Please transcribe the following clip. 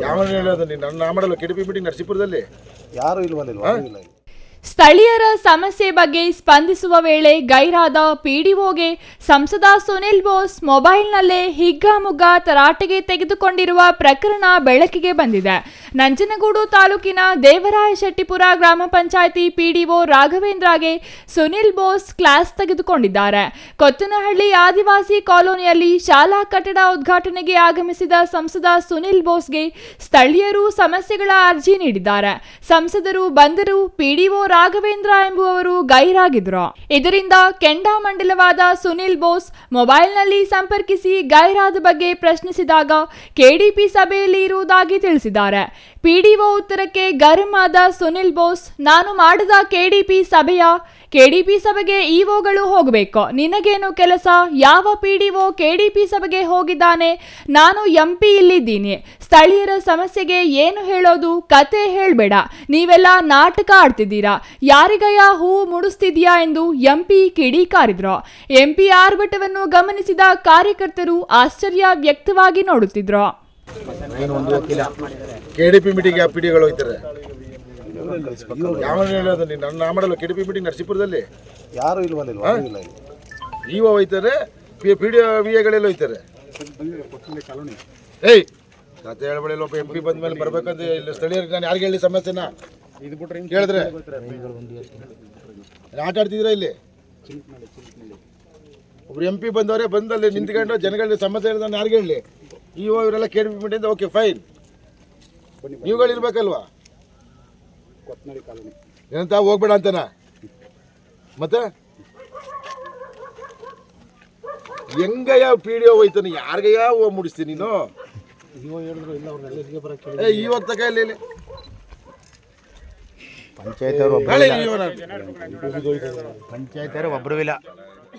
ಯಾವ ಹೇಳೋದು ನನ್ನ ಮಾಡಲು ಕೆಡಿಪಿ ಮೀಟಿಂಗ್ ನರಸೀಪುರದಲ್ಲಿ ಯಾರು ಇಲ್ವಲ್ಲ. ಸ್ಥಳೀಯರ ಸಮಸ್ಯೆ ಬಗ್ಗೆ ಸ್ಪಂದಿಸುವ ವೇಳೆ ಗೈರಾದ ಪಿಡಿಒಗೆ ಸಂಸದ ಸುನಿಲ್ ಬೋಸ್ ಮೊಬೈಲ್ನಲ್ಲೇ ಹಿಗ್ಗಾಮುಗ್ಗಾ ತರಾಟೆಗೆ ತೆಗೆದುಕೊಂಡಿರುವ ಪ್ರಕರಣ ಬೆಳಕಿಗೆ ಬಂದಿದೆ. ನಂಜನಗೂಡು ತಾಲೂಕಿನ ದೇವರಾಯಶೆಟ್ಟಿಪುರ ಗ್ರಾಮ ಪಂಚಾಯಿತಿ ಪಿಡಿಒ ರಾಘವೇಂದ್ರಗೆ ಸುನಿಲ್ ಬೋಸ್ ಕ್ಲಾಸ್ ತೆಗೆದುಕೊಂಡಿದ್ದಾರೆ. ಕೊತ್ತನಹಳ್ಳಿ ಆದಿವಾಸಿ ಕಾಲೋನಿಯಲ್ಲಿ ಶಾಲಾ ಕಟ್ಟಡ ಉದ್ಘಾಟನೆಗೆ ಆಗಮಿಸಿದ ಸಂಸದ ಸುನಿಲ್ ಬೋಸ್ಗೆ ಸ್ಥಳೀಯರು ಸಮಸ್ಯೆಗಳ ಅರ್ಜಿ ನೀಡಿದ್ದಾರೆ. ಸಂಸದರು ಬಂದರೂ ಪಿಡಿಒ ರಾಘವೇಂದ್ರ ಎಂಬುವವರು ಗೈರಾಗಿದ್ರು. ಇದರಿಂದ ಕೆಂಡಾಮಂಡಲವಾದ ಸುನಿಲ್ ಬೋಸ್ ಮೊಬೈಲ್ನಲ್ಲಿ ಸಂಪರ್ಕಿಸಿ ಗೈರಾದ ಬಗ್ಗೆ ಪ್ರಶ್ನಿಸಿದಾಗ ಕೆಡಿಪಿ ಸಭೆಯಲ್ಲಿ ಇರುವುದಾಗಿ ತಿಳಿಸಿದ್ದಾರೆ. ಪಿಡಿಒ ಉತ್ತರಕ್ಕೆ ಗರಂ ಆದ ಸುನಿಲ್ ಬೋಸ್, ನಾನು ಮಾಡಿದ ಕೆಡಿಪಿ ಸಭೆಗೆ ಇಒಗಳು ಹೋಗಬೇಕು, ನಿನಗೇನು ಕೆಲಸ? ಯಾವ ಪಿಡಿಒ ಕೆಡಿಪಿ ಸಭೆಗೆ ಹೋಗಿದ್ದಾನೆ? ನಾನು ಎಂಪಿ ಇಲ್ಲಿದ್ದೀನಿ, ಸ್ಥಳೀಯರ ಸಮಸ್ಯೆಗೆ ಏನು ಹೇಳೋದು? ಕತೆ ಹೇಳ್ಬೇಡ, ನೀವೆಲ್ಲ ನಾಟಕ ಆಡ್ತಿದ್ದೀರಾ, ಯಾರಿಗಯ್ಯ ಹೂವು ಮುಡಿಸ್ತಿದ್ಯಾ ಎಂದು ಎಂಪಿ ಕಿಡಿಕಾರಿದ್ರು. ಎಂಪಿ ಆರ್ಭಟವನ್ನು ಗಮನಿಸಿದ ಕಾರ್ಯಕರ್ತರು ಆಶ್ಚರ್ಯ ವ್ಯಕ್ತವಾಗಿ ನೋಡುತ್ತಿದ್ರು. ಕೆಡಿಪಿ ಮೀಟಿಂಗ್ ಯಾವ ಪಿಡಿಗಳು ಹೋಗ್ತಾರೆ? ಯಾವ ಹೇಳೋದು ನನ್ನ ಮಾಡಲು ಕೆಡಿಪಿ ಮೀಟಿಂಗ್ ನರಸೀಪುರದಲ್ಲಿ ಯಾರು ಇಲ್ವಲ್ಲ. ಇಒ ಹೋಯ್ತಾರೆ, ಪಿಡಿಒ ವಿಎಗಳೆಲ್ಲ ಹೋಯ್ತಾರೆ. ಕತೆ ಹೇಳ್ಬೇಡಿ, ಒಬ್ಬ ಎಂಪಿ ಬಂದ ಮೇಲೆ ಬರ್ಬೇಕಂತ ಇಲ್ಲಿ ಸ್ಥಳೀಯರಿಗೆ ನಾನು ಯಾರಿಗೆ ಹೇಳಿ ಸಮಸ್ಯೆನ ಕೇಳಿದ್ರೆ ಆಟ ಆಡ್ತಿದ್ರ ಇಲ್ಲಿ? ಒಬ್ರು ಎಂಪಿ ಬಂದವರೇ ಬಂದಲ್ಲಿ ನಿಂತ್ಕೊಂಡು ಜನಗಳಿಗೆ ಸಮಸ್ಯೆ ಹೇಳಿದ ನಾನು ಯಾರಿಗೆ ಹೇಳಿ? ಇಒ ಇವರೆಲ್ಲ ಕೆಡಿಪಿ ಮೀಟಿಂಗ್ ಓಕೆ ಫೈನ್, ನೀವುಗಳಿರ್ಬೇಕಲ್ವಾ? ಏನಂತ ಹೋಗ್ಬೇಡ ಅಂತನ? ಮತ್ತೆ ಹೆಂಗಯ್ಯ ಪಿಡಿಒ ಹೋಯ್ತಾನೆ, ಯಾರಿಗಯ್ಯ ಹೂವು ಮುಡಿಸ್ತೀನಿ ನೀನು? ಇವಾಗ ತಕ ಇಲ್ಲಿ ಪಂಚಾಯತ್ ಅವರು ಒಬ್ಬರು ಇಲ್ಲ.